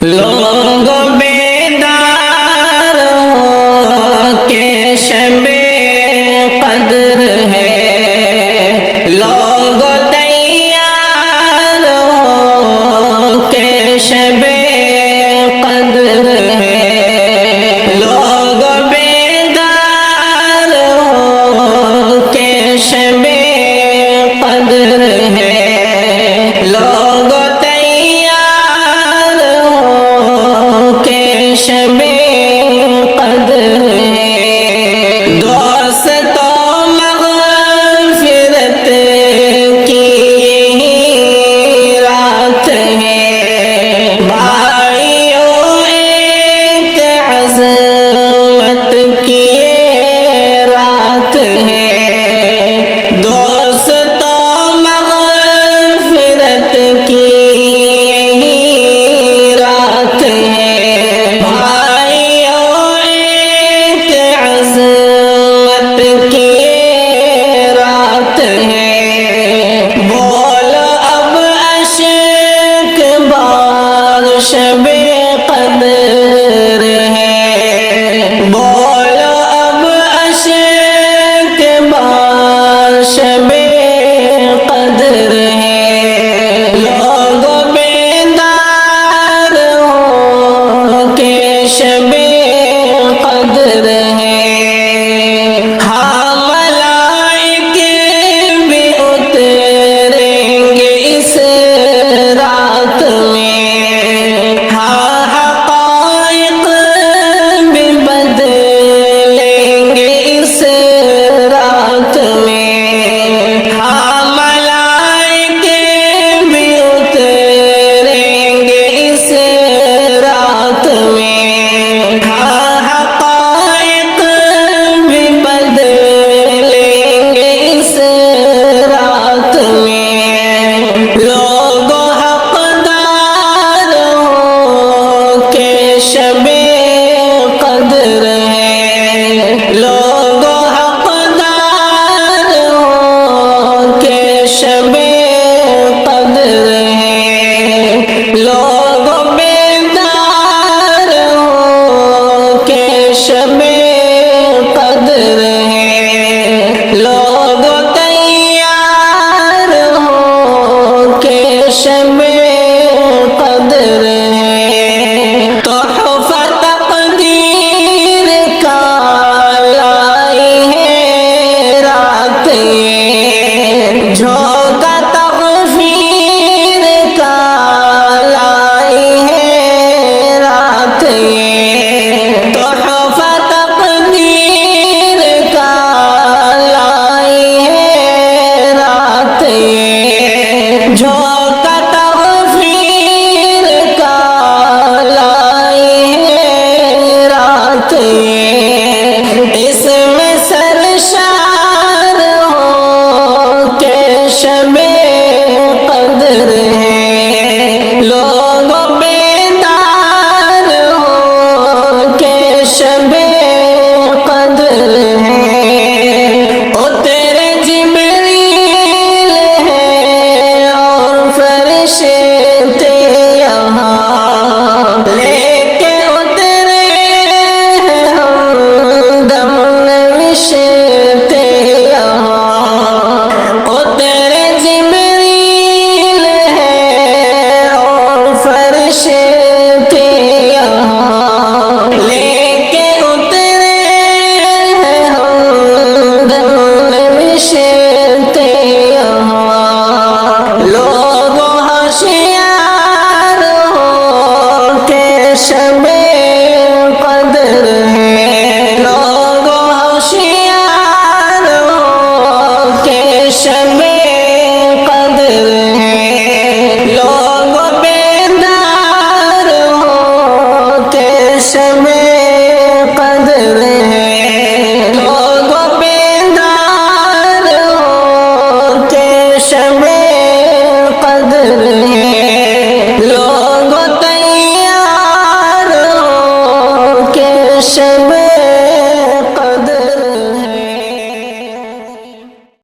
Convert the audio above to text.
لوگ بیدار ہو کہ شب قدر ہے، لوگ تیار ہو کہ شب قدر ہے، لوگ بیدار ہو کہ شب قدر ہے، لوگ تیار ہو کہ شب قدر ہے، دوستو مغفرت کی رات ہے، بھائیو ایک عظمت کی رات ہے، دوستو مغفرت کی رات ہے، بھائیو ایک عظمت کی رات ہے، بولو اب اشک بارش